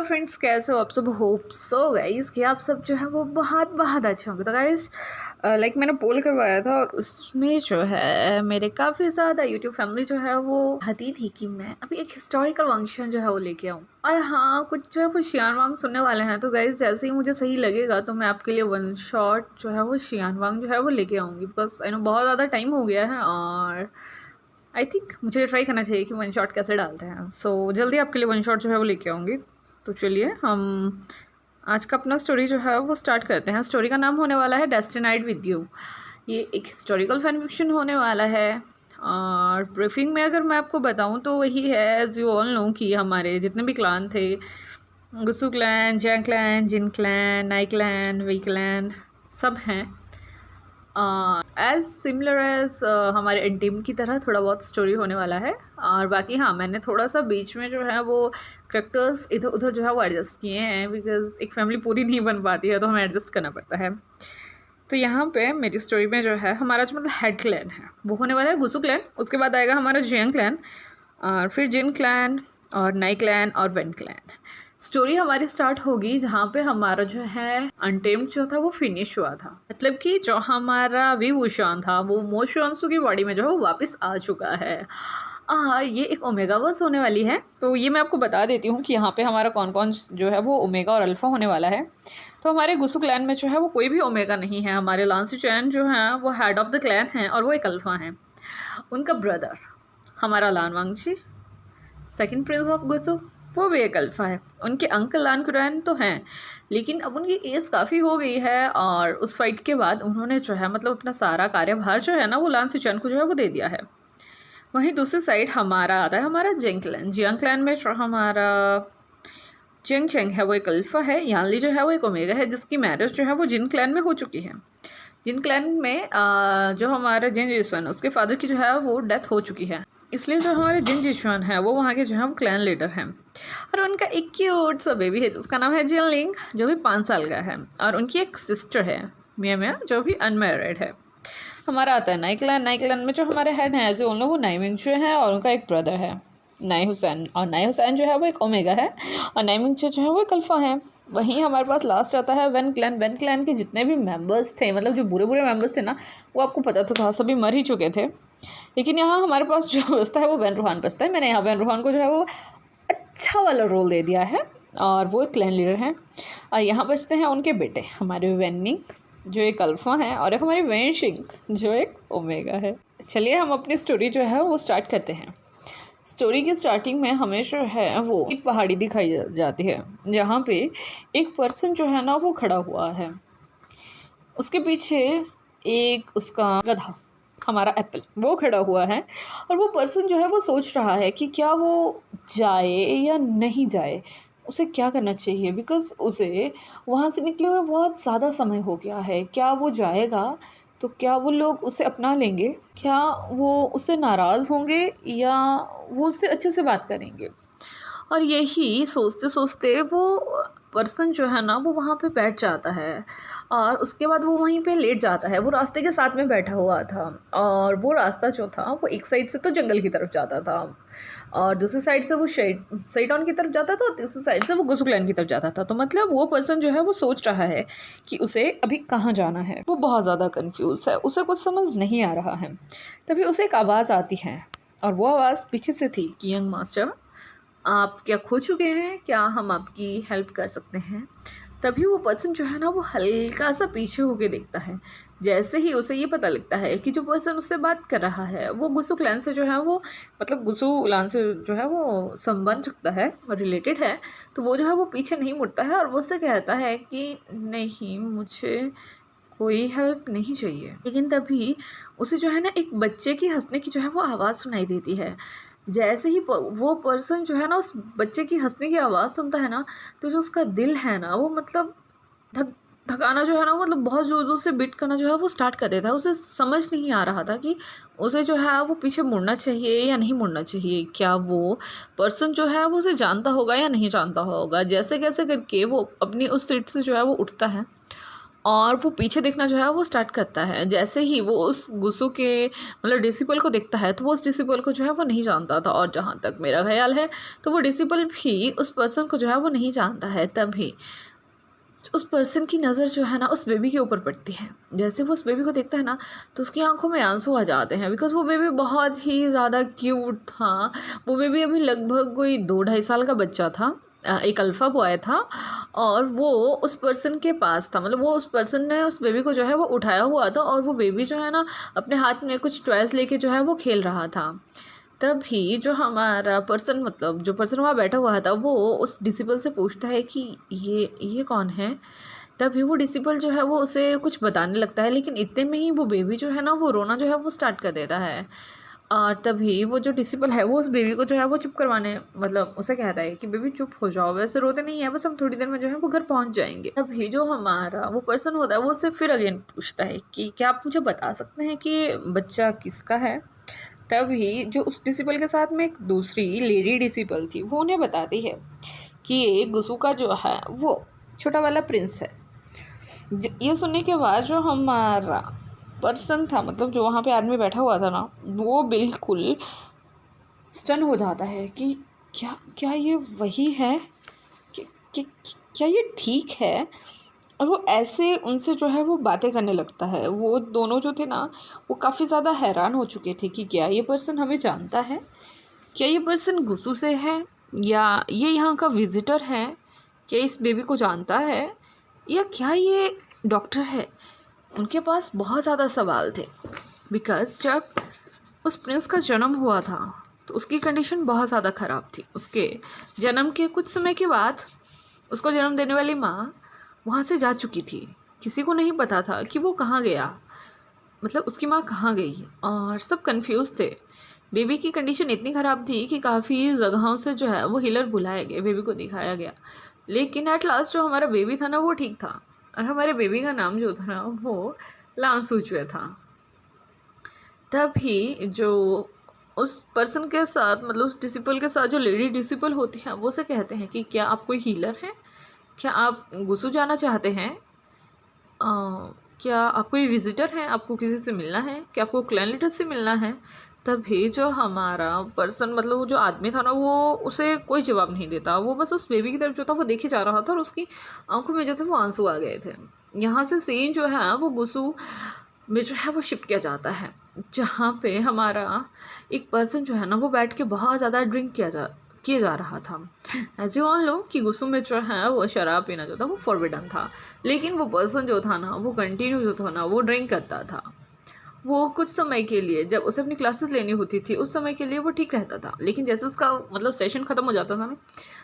Friends, कैसे हो आप सब। होप सो गाइस कि आप सब जो है वो बहुत बहुत अच्छे होंगे। तो गाइस लाइक मैंने पोल करवाया था और उसमें जो है मेरे काफ़ी ज़्यादा यूट्यूब फैमिली जो है वो चाहती थी कि मैं अभी एक हिस्टोरिकल फंक्शन जो है वो लेके आऊँ। और हाँ, कुछ जो है वो शियान वांग सुनने वाले हैं। तो गाइस जैसे ही मुझे सही लगेगा तो मैं आपके लिए वन शॉट जो है वो शियान वांग जो है वो लेके आऊँगी। बिकॉज आई नो बहुत ज़्यादा टाइम हो गया है और आई थिंक मुझे ट्राई करना चाहिए कि वन शॉट कैसे डालते हैं। सो जल्दी आपके लिए वन शॉट जो है वो लेके आऊँगी। तो चलिए हम आज का अपना स्टोरी जो है वो स्टार्ट करते हैं। स्टोरी का नाम होने वाला है डेस्टिनाइड विद यू। ये एक हिस्टोरिकल फैन फिक्शन होने वाला है। और ब्रीफिंग में अगर मैं आपको बताऊं तो वही है, एज यू ऑल नो, कि हमारे जितने भी क्लान थे, गुस्सू क्लैन, जैंग क्लैन, जिन क्लैन, नाई क्लैन, वी क्लैन, सब हैं। एज सिमिलर एज हमारे एंटीम की तरह थोड़ा बहुत स्टोरी होने वाला है। और बाकी हाँ, मैंने थोड़ा सा बीच में जो है वो करेक्टर्स इधर उधर जो है वो एडजस्ट किए हैं, बिकॉज एक फैमिली पूरी नहीं बन पाती है तो हमें एडजस्ट करना पड़ता है। तो यहाँ पे मेरी स्टोरी में जो है हमारा जो मतलब हेड क्लैन है वो होने वाला है गुस्सू क्लैन। उसके बाद आएगा हमारा जियांग क्लैन, और फिर जिन क्लैन और नाई क्लैन और वेन क्लैन। स्टोरी हमारी स्टार्ट होगी जहाँ पे हमारा जो है अनटेम्ड जो था वो फिनिश हुआ था। मतलब कि जो हमारा वी वुशान था वो मोशुआंसू की बॉडी में जो है वो वापस आ चुका है। ये एक ओमेगा वर्स होने वाली है। तो ये मैं आपको बता देती हूँ कि यहाँ पे हमारा कौन कौन जो है वो ओमेगा और अल्फ़ा होने वाला है। तो हमारे गुस्सू क्लैन में जो है वो कोई भी ओमेगा नहीं है। हमारे लांसी चैन जो हैं वो हेड ऑफ द क्लैन हैं और वो एक अल्फ़ा हैं। उनका ब्रदर हमारा लान वांगची, सेकंड प्रिंस ऑफ गुस्सू, वो भी एक अल्फ़ा है। उनके अंकल लान कुरैन तो हैं, लेकिन अब उनकी एज काफ़ी हो गई है और उस फाइट के बाद उन्होंने जो है मतलब अपना सारा कार्यभार जो है ना वो लान सिचन को जो है वो दे दिया है। वहीं दूसरी साइड हमारा आता है हमारा जियांग क्लैन। जियांग क्लैन में जो हमारा चेंग चेंग है वो एक अल्फ़ा है। यानली जो है वो एक ओमेगा है, जिसकी मैरिज जो है वो जिन क्लैन में हो चुकी है। जिन क्लैन में जो हमारा जिन जिसुआन, उसके फादर की जो है वो डेथ हो चुकी है, इसलिए जो हमारे जिन जिसुआन है वो वहाँ के जो है वो क्लैन लीडर हैं। और उनका एक क्यूट सा बेबी है, उसका नाम है जिनलिंग, जो भी 5 साल का है। और उनकी एक सिस्टर है मिया मिया, जो भी अनमैरिड है। हमारा आता है नाई क्लैन। नाई क्लैन में जो हमारे हेड हैं जो उन लोग वो नाई मिंगचू है और उनका एक ब्रदर है नाई हुसैन। और नाई हुसैन जो है वो एक ओमेगा है और नाई मिंगचू जो है वो एक अल्फ़ा है। वहीं हमारे पास लास्ट आता है वेन क्लैन। वेन क्लैन के जितने भी मेंबर्स थे, मतलब जो बुरे बुरे मेंबर्स थे ना, वो आपको पता तो था सभी मर ही चुके थे। लेकिन यहाँ हमारे पास जो बचता है वो वेन रूहान बचता है। मैंने यहाँ वेन रूहान को जो है वो अच्छा वाला रोल दे दिया है और वो एक क्लैन लीडर हैं। और यहाँ बचते हैं उनके बेटे, हमारे वेनिंग जो एक अल्फ़ा है और एक हमारी वेनशिंग जो एक ओमेगा है। चलिए हम अपनी स्टोरी जो है वो स्टार्ट करते हैं। स्टोरी की स्टार्टिंग में हमें जो है वो एक पहाड़ी दिखाई जाती है, जहाँ पे एक पर्सन जो है ना वो खड़ा हुआ है। उसके पीछे एक उसका गधा, हमारा एप्पल, वो खड़ा हुआ है। और वो पर्सन जो है वो सोच रहा है कि क्या वो जाए या नहीं जाए, उसे क्या करना चाहिए। बिकॉज़ उसे वहाँ से निकले हुए बहुत ज़्यादा समय हो गया है। क्या वो जाएगा तो क्या वो लोग उसे अपना लेंगे, क्या वो उससे नाराज़ होंगे, या वो उससे अच्छे से बात करेंगे। और यही सोचते सोचते वो पर्सन जो है ना वो वहाँ पे बैठ जाता है। और उसके बाद वो वहीं पे लेट जाता है। वो रास्ते के साथ में बैठा हुआ था और वो रास्ता जो था वो एक साइड से तो जंगल की तरफ जाता था और दूसरी साइड से वो शेइटॉन की तरफ जाता था और तीसरी साइड से वो गुस्सू क्लैन की तरफ जाता था। तो मतलब वो पर्सन जो है वो सोच रहा है कि उसे अभी कहाँ जाना है। वो बहुत ज़्यादा कंफ्यूज है, उसे कुछ समझ नहीं आ रहा है। तभी उसे एक आवाज़ आती है और वो आवाज़ पीछे से थी कि यंग मास्टर, आप क्या खो चुके हैं, क्या हम आपकी हेल्प कर सकते हैं। तभी वो पर्सन जो है ना वो हल्का सा पीछे होके देखता है। जैसे ही उसे ये पता लगता है कि जो पर्सन उससे बात कर रहा है वो गुस्सू क्लैन से जो है वो मतलब गुस्सू क्लैन से जो है वो संबंध रखता है, रिलेटेड है। तो वो जो है वो पीछे नहीं मुड़ता है और वो उससे कहता है कि नहीं, मुझे कोई हेल्प नहीं चाहिए। लेकिन तभी उसे जो है ना एक बच्चे की हंसने की जो है वो आवाज़ सुनाई देती है। जैसे ही वो पर्सन जो है ना उस बच्चे की हंसने की आवाज़ सुनता है ना, तो जो उसका दिल है ना वो मतलब धकाना जो है ना मतलब बहुत ज़ोर ज़ोर से बीट करना जो है वो स्टार्ट कर देता है। उसे समझ नहीं आ रहा था कि उसे जो है वो पीछे मुड़ना चाहिए या नहीं मुड़ना चाहिए। क्या वो पर्सन जो है वो उसे जानता होगा या नहीं जानता होगा। जैसे कैसे करके वो अपनी उस सीट से जो है वो उठता है और वो पीछे देखना जो है वो स्टार्ट करता है। जैसे ही वो उस गुस्सू के मतलब डिसिपल को देखता है तो वो उस डिसिपल को जो है वो नहीं जानता था, और जहाँ तक मेरा ख्याल है तो वो डिसिपल भी उस पर्सन को जो है वो नहीं जानता है। तभी उस पर्सन की नज़र जो है ना उस बेबी के ऊपर पड़ती है। जैसे वो उस बेबी को देखता है ना तो उसकी आंखों में आंसू आ जाते हैं, बिकॉज़ वो बेबी बहुत ही ज़्यादा क्यूट था। वो बेबी अभी लगभग कोई 2-2.5 साल का बच्चा था, एक अल्फ़ा बॉय था, और वो उस पर्सन के पास था। मतलब वो उस पर्सन ने उस बेबी को जो है वो उठाया हुआ था, और वो बेबी जो है ना अपने हाथ में कुछ टॉयज़ लेके जो है वो खेल रहा था। तभी जो हमारा पर्सन मतलब जो पर्सन वहाँ बैठा हुआ था वो उस डिसिपल से पूछता है कि ये कौन है। तभी वो डिसिपल जो है वो उसे कुछ बताने लगता है, लेकिन इतने में ही वो बेबी जो है ना वो रोना जो है वो स्टार्ट कर देता है। और तभी वो जो डिसिपल है वो उस बेबी को जो है वो चुप करवाने मतलब उसे कहता है कि बेबी चुप हो जाओ, वैसे रोते नहीं है, बस हम थोड़ी देर में जो है वो घर पहुंच जाएंगे। तभी जो हमारा वो पर्सन होता है वो उससे फिर अगेन पूछता है कि क्या आप मुझे बता सकते हैं कि बच्चा किसका है। तभी जो उस डिसिपल के साथ में एक दूसरी लेडी डिसिपल थी वो उन्हें बताती है कि ये गुसू का जो है वो छोटा वाला प्रिंस है। ये सुनने के बाद जो हमारा पर्सन था मतलब जो वहाँ पे आदमी बैठा हुआ था ना वो बिल्कुल स्टन हो जाता है कि क्या क्या ये वही है कि क्या ये ठीक है। और वो ऐसे उनसे जो है वो बातें करने लगता है। वो दोनों जो थे ना वो काफ़ी ज़्यादा हैरान हो चुके थे कि क्या ये पर्सन हमें जानता है, क्या ये पर्सन गुस्सू से है, या ये यहाँ का विजिटर है, क्या इस बेबी को जानता है, या क्या ये डॉक्टर है। उनके पास बहुत ज़्यादा सवाल थे, बिकॉज़ जब उस प्रिंस का जन्म हुआ था तो उसकी कंडीशन बहुत ज़्यादा ख़राब थी। उसके जन्म के कुछ समय के बाद उसको जन्म देने वाली माँ वहाँ से जा चुकी थी। किसी को नहीं पता था कि वो कहाँ गया, मतलब उसकी माँ कहाँ गई, और सब कंफ्यूज थे। बेबी की कंडीशन इतनी ख़राब थी कि काफ़ी जगहों से जो है वो हीलर बुलाए गए, बेबी को दिखाया गया, लेकिन एट लास्ट जो हमारा बेबी था ना वो ठीक था। और हमारे बेबी का नाम जो था ना वो लांसूचुए था। तभी जो उस पर्सन के साथ मतलब उस डिसिपल के साथ जो लेडी डिसिपल होती है वो से कहते हैं कि क्या आप कोई हीलर हैं, क्या आप गुसू जाना चाहते हैं, क्या आप कोई विजिटर हैं, आपको किसी से मिलना है, क्या आपको क्लैन लीडर से मिलना है। तभी जो हमारा पर्सन मतलब वो जो आदमी था ना वो उसे कोई जवाब नहीं देता। वो बस उस बेबी की तरफ जो था वो देखे जा रहा था, और उसकी आंखों में जो थे वो आंसू आ गए थे। यहाँ से सीन जो है वो गुसू में जो है वो शिफ्ट किया जाता है, जहाँ पे हमारा एक पर्सन जो है ना वो बैठ के बहुत ज़्यादा ड्रिंक किया जा रहा था। एज यू ऑल नो कि गुस्सू में जो है वो शराब पीना जो था वो फॉरबिडन था, लेकिन वो पर्सन जो था ना वो कंटिन्यू जो था ना वो ड्रिंक करता था। वो कुछ समय के लिए जब उसे अपनी क्लासेस लेनी होती थी उस समय के लिए वो ठीक रहता था, लेकिन जैसे उसका मतलब सेशन ख़त्म हो जाता था ना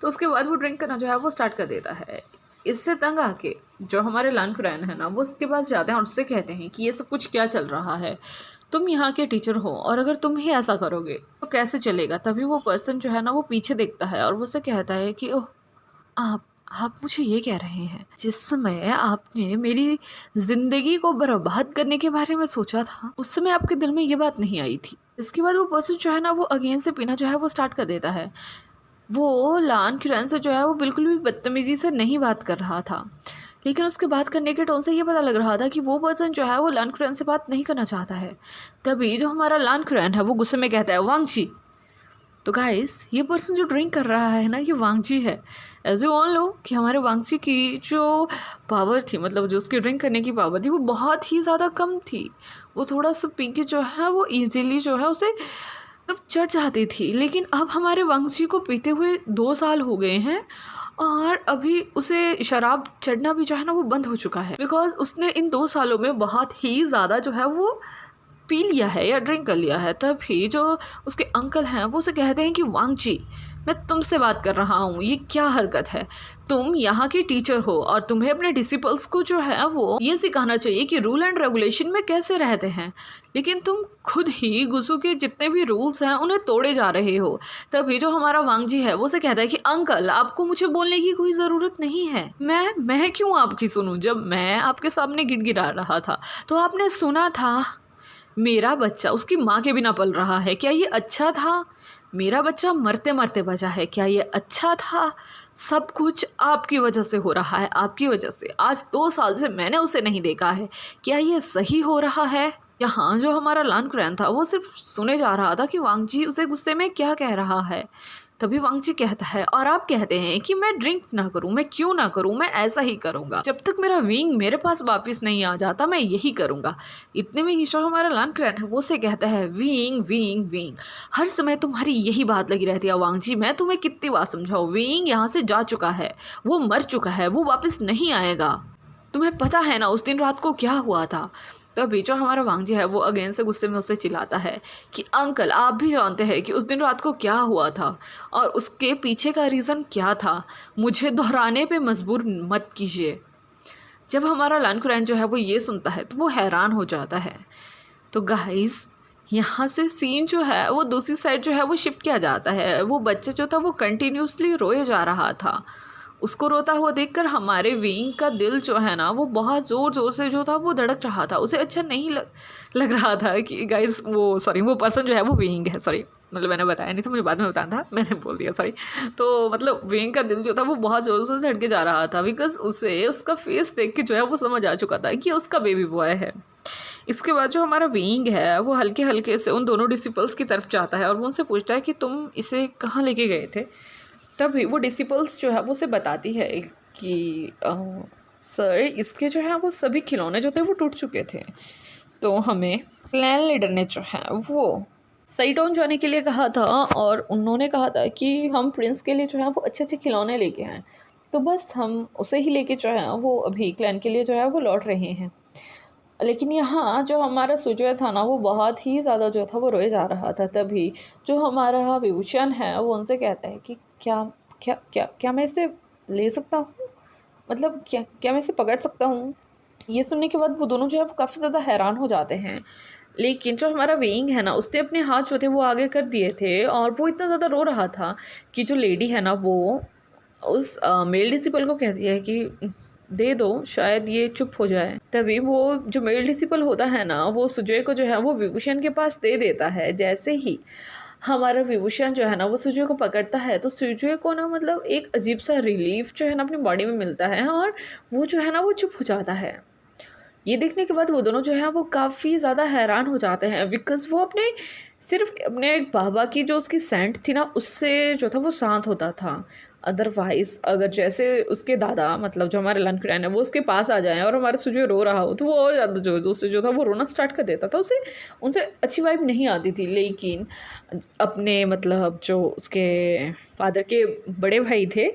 तो उसके बाद वो ड्रिंक करना जो है वो स्टार्ट कर देता है। इससे तंग आके जो हमारे लानकुरैन है ना वो उसके पास जाते हैं और उससे कहते हैं कि ये सब कुछ क्या चल रहा है, तुम यहाँ के टीचर हो और अगर तुम ही ऐसा करोगे तो कैसे चलेगा। तभी वो पर्सन जो है ना वो पीछे देखता है और वो उससे कहता है कि ओह आप मुझे ये कह रहे हैं जिस समय आपने मेरी ज़िंदगी को बर्बाद करने के बारे में सोचा था उस समय आपके दिल में ये बात नहीं आई थी। इसके बाद वो पर्सन जो है ना वो अगेन से पीना जो है वो स्टार्ट कर देता है। वो लानकुरैन से जो है वो बिल्कुल भी बदतमीज़ी से नहीं बात कर रहा था, लेकिन उसके बात करने के टोन से ये पता लग रहा था कि वो पर्सन जो है वो लानकुरैन से बात नहीं करना चाहता है। तभी जो हमारा लानकुरैन है वो गुस्से में कहता है वांगची। तो गाइस ये पर्सन जो ड्रिंक कर रहा है ना ये वांगची है। एज यू ऑल नो कि हमारे वांगची की जो पावर थी मतलब जो उसकी ड्रिंक करने की पावर थी वो बहुत ही ज़्यादा कम थी। वो थोड़ा सा पी के जो है वो ईजीली जो है उसे अब चढ़ जाती थी, लेकिन अब हमारे वांगची को पीते हुए 2 साल हो गए हैं और अभी उसे शराब चढ़ना भी जो है ना वो बंद हो चुका है, बिकॉज उसने इन 2 सालों में बहुत ही ज़्यादा जो है वो पी लिया है या ड्रिंक कर लिया है। तभी जो उसके अंकल हैं वो उसे कहते हैं कि वांगची मैं तुमसे बात कर रहा हूँ, ये क्या हरकत है, तुम यहाँ के टीचर हो और तुम्हें अपने डिसिपल्स को जो है वो ये सिखाना चाहिए कि रूल एंड रेगुलेशन में कैसे रहते हैं, लेकिन तुम खुद ही गुस्सू के जितने भी रूल्स हैं उन्हें तोड़े जा रहे हो। तभी जो हमारा वांगजी है वो उसे कहता है कि अंकल आपको मुझे बोलने की कोई ज़रूरत नहीं है, मैं क्यों आपकी सुनूं, जब मैं आपके सामने गिड़गिड़ा रहा था तो आपने सुना था मेरा बच्चा उसकी माँ के बिना पल रहा है, क्या ये अच्छा था, मेरा बच्चा मरते मरते बचा है, क्या ये अच्छा था। सब कुछ आपकी वजह से हो रहा है, आपकी वजह से। आज 2 साल से मैंने उसे नहीं देखा है, क्या ये सही हो रहा है? यहाँ जो हमारा लान कुरैन था वो सिर्फ सुने जा रहा था कि वांगजी उसे गुस्से में क्या कह रहा है। तभी वांगजी कहता है, और आप कहते हैं कि मैं ड्रिंक ना करूं, मैं क्यों ना करूं, मैं ऐसा ही करूंगा, जब तक मेरा विंग मेरे पास वापस नहीं आ जाता मैं यही करूंगा। इतने में ही जो हमारा लान कुरैन है वो से कहता है, विंग विंग विंग, हर समय तुम्हारी यही बात लगी रहती है वांगजी, मैं तुम्हें कितनी बार समझाऊं, विंग यहाँ से जा चुका है, वो मर चुका है, वो वापस नहीं आएगा। तुम्हें पता है ना उस दिन रात को क्या हुआ था? तभी जो हमारा वांगजी है वो अगेन से गुस्से में उससे चिल्लाता है कि अंकल आप भी जानते हैं कि उस दिन रात को क्या हुआ था और उसके पीछे का रीज़न क्या था, मुझे दोहराने पे मजबूर मत कीजिए। जब हमारा लान कुरैन जो है वो ये सुनता है तो वो हैरान हो जाता है। तो गाइस यहाँ से सीन जो है वो दूसरी साइड जो है वो शिफ्ट किया जाता है। वो बच्चा जो था वो कंटिन्यूसली रोए जा रहा था। उसको रोता हुआ देखकर हमारे विंग का दिल जो है ना वो बहुत ज़ोर ज़ोर से जो था वो धड़क रहा था। उसे अच्छा नहीं लग रहा था कि गाइस वो पर्सन जो है वो विंग है, सॉरी मतलब मैंने बताया नहीं था, मुझे बाद में बताना था, मैंने बोल दिया सॉरी। तो मतलब विंग का दिल जो था वो बहुत ज़ोर से धड़के जा रहा था, बिकॉज उसे उसका फेस देख के जो है वो समझ आ चुका था कि उसका बेबी बॉय है। इसके बाद जो हमारा विंग है वो हल्के हल्के से उन दोनों डिसिपल्स की तरफ जाता है और वो उनसे पूछता है कि तुम इसे कहाँ लेके गए थे। तभी वो डिसिपल्स जो है वो उसे बताती है कि सर इसके जो है वो सभी खिलौने जो थे वो टूट चुके थे, तो हमें क्लैन लीडर ने जो है वो सही टाउन जाने के लिए कहा था और उन्होंने कहा था कि हम प्रिंस के लिए जो है वो अच्छे अच्छे खिलौने लेके आए, तो बस हम उसे ही लेके जो है वो अभी क्लैन के लिए जो है वो लौट रहे हैं। लेकिन यहाँ जो हमारा सुजय था ना वो बहुत ही ज़्यादा जो था वो रोए जा रहा था। तभी जो हमारा विभूषण है वो उनसे कहता है कि क्या क्या क्या क्या मैं इसे ले सकता हूँ, मतलब क्या क्या मैं इसे पकड़ सकता हूँ। ये सुनने के बाद वो दोनों जो है वो काफ़ी ज़्यादा हैरान हो जाते हैं। लेकिन जो हमारा विंग है ना उसने अपने हाथ जो थे वो आगे कर दिए थे और वो इतना ज़्यादा रो रहा था कि जो लेडी है ना वो उस मेल डिसिपल को कहती है कि दे दो, शायद ये चुप हो जाए। तभी वो जो मेल डिसिपल होता है ना वो सुजय को जो है वो विभूषण के पास दे देता है। जैसे ही हमारा विभूषण जो है ना वो सुजय को पकड़ता है तो सुजय को ना मतलब एक अजीब सा रिलीफ जो है ना अपनी बॉडी में मिलता है और वो जो है ना वो चुप हो जाता है। ये देखने के बाद वो दोनों जो है वो काफ़ी ज़्यादा हैरान हो जाते हैं, बिकॉज़ वो सिर्फ अपने एक बाबा की जो उसकी सेंट थी ना उससे जो था वो शांत होता था। अदरवाइज़ अगर जैसे उसके दादा मतलब जो हमारे लन कुरैन है वो उसके पास आ जाएँ और हमारा सुजय रो रहा हो तो वो और ज़्यादा जो उससे जो था वो रोना स्टार्ट कर देता था। उसे उनसे अच्छी वाइब नहीं आती थी। लेकिन अपने मतलब जो उसके फादर के बड़े भाई थे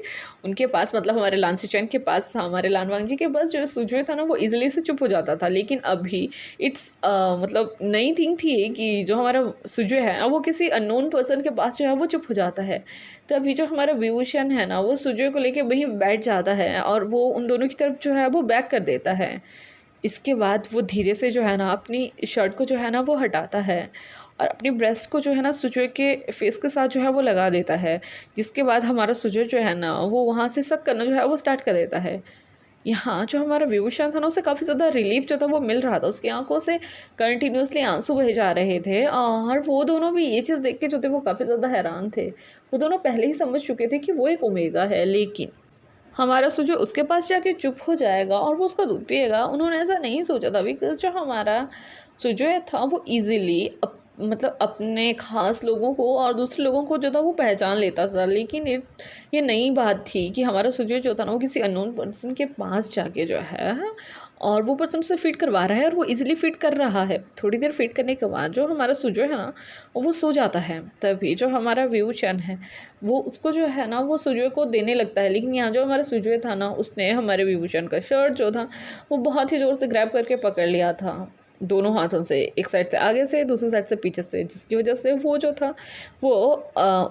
उनके पास मतलब हमारे लान सिचुएन के पास हमारे लान वांगजी के पास जो सुजय था ना वो इजीली से चुप हो जाता था। लेकिन अभी इट्स मतलब नई थिंग थी कि जो हमारा सुजय है वो किसी अननोन पर्सन के पास जो है वो चुप हो जाता है। तभी जो हमारा विभूषण है ना वो सुजय को लेके वहीं बैठ जाता है और वो उन दोनों की तरफ जो है वो बैक कर देता है। इसके बाद वो धीरे से जो है ना अपनी शर्ट को जो है ना वो हटाता है और अपनी ब्रेस्ट को जो है ना सुजय के फेस के साथ जो है वो लगा देता है। जिसके बाद हमारा सुजय जो है ना वो वहाँ से सक करना जो है वो स्टार्ट कर देता है। यहाँ जो हमारा विभूषण था ना उसे काफ़ी ज़्यादा रिलीफ जो था वो मिल रहा था। उसकी आंखों से कंटिन्यूसली आंसू बहे जा रहे थे और वो दोनों भी ये चीज़ देख के जो थे वो काफ़ी ज़्यादा हैरान थे। वो दोनों पहले ही समझ चुके थे कि वो एक ओमेगा है, लेकिन हमारा सुजय उसके पास जाके चुप हो जाएगा और वो उसका दूध पिएगा। उन्होंने ऐसा नहीं सोचा था, बिकॉज जो हमारा सुजय था वो ईजिली मतलब अपने ख़ास लोगों को और दूसरे लोगों को जो था वो पहचान लेता था। लेकिन ये नई बात थी कि हमारा सुजय जो था ना वो किसी अननोन पर्सन के पास जाके जो है और वो पर्सन से फीड करवा रहा है और वो इजीली फीड कर रहा है। थोड़ी देर फीड करने के बाद जो हमारा सुजय है ना वो सो जाता है। तभी जो हमारा विभूषण है वो उसको जो है ना वो सुजय को देने लगता है। लेकिन यहाँ जो हमारा सुजय था ना उसने हमारे विभूषण का शर्ट जो था वो बहुत ही ज़ोर से ग्रैब करके पकड़ लिया था दोनों हाथों से, एक साइड से आगे से दूसरी साइड से पीछे से, जिसकी वजह से वो जो था वो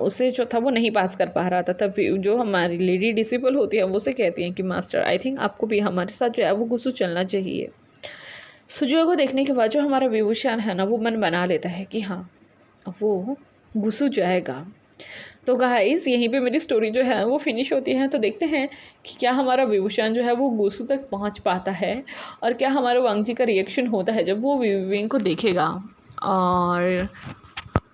उसे जो था वो नहीं पास कर पा रहा था। तभी जो हमारी लेडी डिसिपल होती है वो उसे कहती हैं कि मास्टर आई थिंक आपको भी हमारे साथ जो है वो गुस्सू चलना चाहिए। सुजय को देखने के बाद जो हमारा विभूषण है ना वो मन बना लेता है कि हाँ वो गुस्सू जाएगा। तो गाइस यहीं पे मेरी स्टोरी जो है वो फिनिश होती है। तो देखते हैं कि क्या हमारा विभूषण जो है वो गुस्सू तक पहुंच पाता है और क्या हमारा वांगजी का रिएक्शन होता है जब वो विंग को देखेगा, और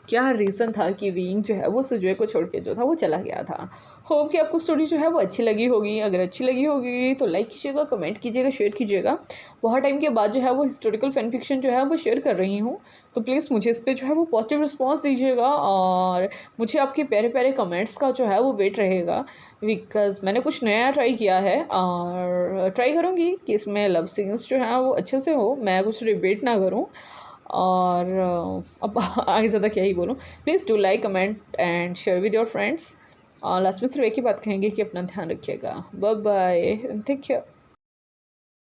क्या रीज़न था कि विंग जो है वो सुजय को छोड़ के जो था वो चला गया था। होप कि आपको स्टोरी जो है वो अच्छी लगी होगी। अगर अच्छी लगी होगी तो लाइक कीजिएगा, कमेंट कीजिएगा, शेयर कीजिएगा। बहुत टाइम के बाद जो है वो हिस्टोरिकल फैन फिक्शन जो है वो शेयर कर रही हूँ, तो प्लीज़ मुझे इस पर जो है वो पॉजिटिव रिस्पॉन्स दीजिएगा और मुझे आपके प्यारे प्यारे कमेंट्स का जो है वो वेट रहेगा, बिकॉज़ मैंने कुछ नया ट्राई किया है और ट्राई करूँगी कि इसमें लव सीन्स जो हैं वो अच्छे से हो, मैं कुछ रिपीट ना करूँ। और अब आगे ज़्यादा क्या ही बोलूँ। Please do like, comment and share with your friends. और लास्ट में सिर्फ एक ही बात कहेंगे कि अपना ध्यान रखिएगा। Bye bye, take care.